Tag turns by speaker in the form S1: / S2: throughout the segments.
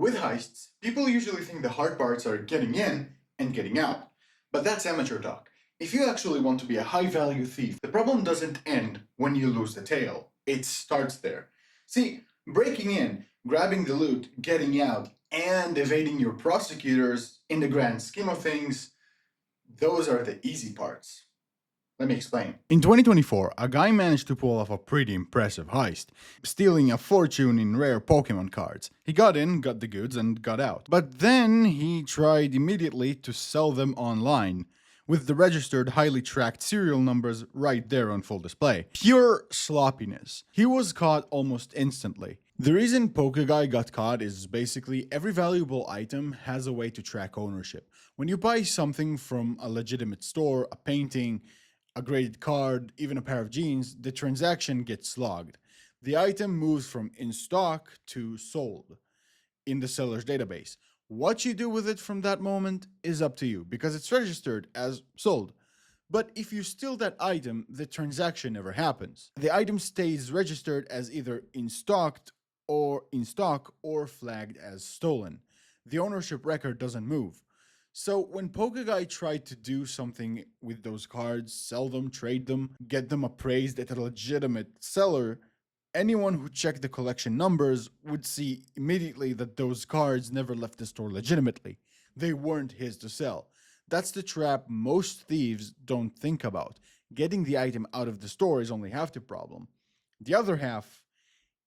S1: With heists, people usually think the hard parts are getting in and getting out. But that's amateur talk. If you actually want to be a high value thief, the problem doesn't end when you lose the tail. It starts there. See, breaking in, grabbing the loot, getting out, and evading your prosecutors, in the grand scheme of things, those are the easy parts. Let me explain. In 2024, a guy managed to pull off a pretty impressive heist, stealing a fortune in rare Pokemon cards. He got in, got the goods, and got out. But then he tried immediately to sell them online, with the registered, highly tracked serial numbers right there on full display. Pure sloppiness. He was caught almost instantly. The reason Pokeguy got caught is basically every valuable item has a way to track ownership. When you buy something from a legitimate store, a painting, a graded card, even a pair of jeans, the transaction gets logged. The item moves from in stock to sold in the seller's database. What you do with it from that moment is up to you because it's registered as sold. But if you steal that item, the transaction never happens. The item stays registered as either in stock or flagged as stolen. The ownership record doesn't move. So when Pokeguy tried to do something with those cards, sell them, trade them, get them appraised at a legitimate seller, anyone who checked the collection numbers would see immediately that those cards never left the store legitimately. They weren't his to sell. That's the trap most thieves don't think about. Getting the item out of the store is only half the problem. The other half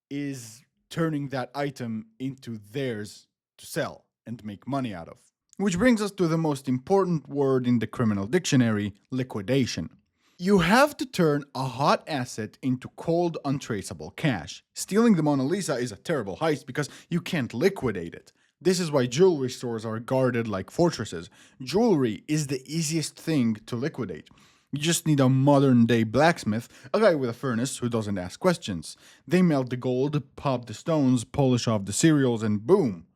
S1: is turning that item into theirs to sell and make money out of. Which brings us to the most important word in the criminal dictionary, liquidation. You have to turn a hot asset into cold, untraceable cash. Stealing the Mona Lisa is a terrible heist because you can't liquidate it. This is why jewelry stores are guarded like fortresses. Jewelry is the easiest thing to liquidate. You just need a modern day blacksmith, a guy with a furnace who doesn't ask questions. They melt the gold, pop the stones, polish off the cereals, and boom!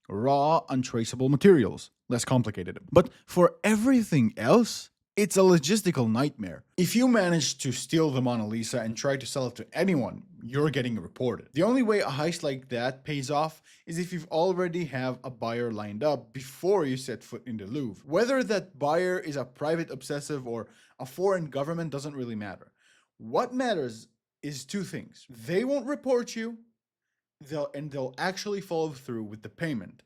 S1: Raw, untraceable materials. Less complicated. But for everything else, it's a logistical nightmare. If you manage to steal the Mona Lisa and try to sell it to anyone, you're getting reported. The only way a heist like that pays off is if you already have a buyer lined up before you set foot in the Louvre. Whether that buyer is a private obsessive or a foreign government doesn't really matter. What matters is two things. They won't report you, they'll actually follow through with the payment.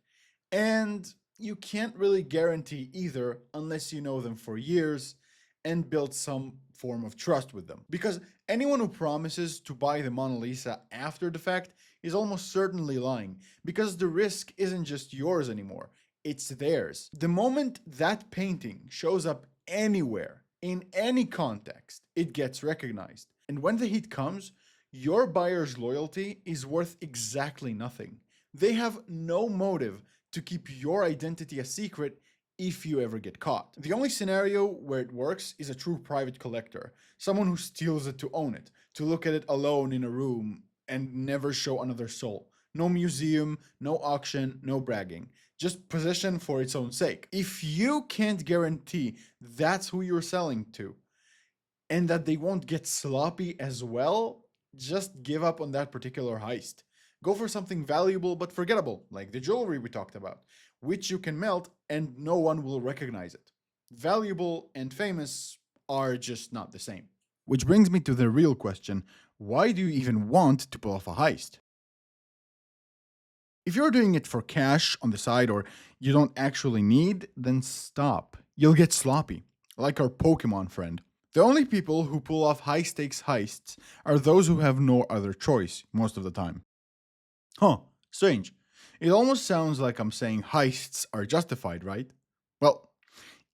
S1: And you can't really guarantee either unless you know them for years and build some form of trust with them. Because anyone who promises to buy the Mona Lisa after the fact is almost certainly lying, because the risk isn't just yours anymore, it's theirs. The moment that painting shows up anywhere, in any context, it gets recognized. And when the heat comes, your buyer's loyalty is worth exactly nothing. They have no motive to keep your identity a secret if you ever get caught. The only scenario where it works is a true private collector, someone who steals it to own it, to look at it alone in a room and never show another soul. No museum, no auction, no bragging. Just possession for its own sake. If you can't guarantee that's who you're selling to, and that they won't get sloppy as well, just give up on that particular heist. Go for something valuable but forgettable, like the jewelry we talked about, which you can melt and no one will recognize it. Valuable and famous are just not the same. Which brings me to the real question: why do you even want to pull off a heist? If you're doing it for cash on the side or you don't actually need, then stop. You'll get sloppy, like our Pokemon friend. The only people who pull off high stakes heists are those who have no other choice most of the time. Huh, strange. It almost sounds like I'm saying heists are justified, right? Well,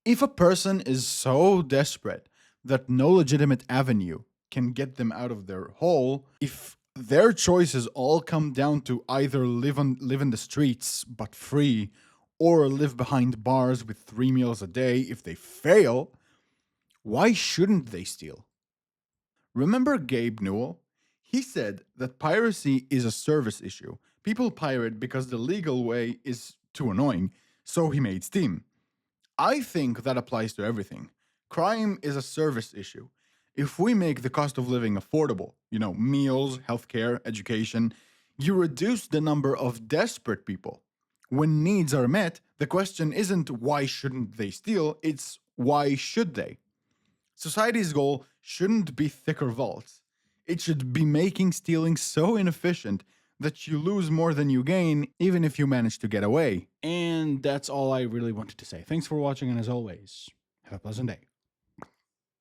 S1: if a person is so desperate that no legitimate avenue can get them out of their hole, if their choices all come down to either live in the streets but free, or live behind bars with 3 meals a day if they fail, why shouldn't they steal? Remember Gabe Newell? He said that piracy is a service issue. People pirate because the legal way is too annoying, so he made Steam. I think that applies to everything. Crime is a service issue. If we make the cost of living affordable, meals, healthcare, education, you reduce the number of desperate people. When needs are met, the question isn't why shouldn't they steal, it's why should they? Society's goal shouldn't be thicker vaults. It should be making stealing so inefficient that you lose more than you gain, even if you manage to get away. And that's all I really wanted to say. Thanks for watching, and as always, have a pleasant day.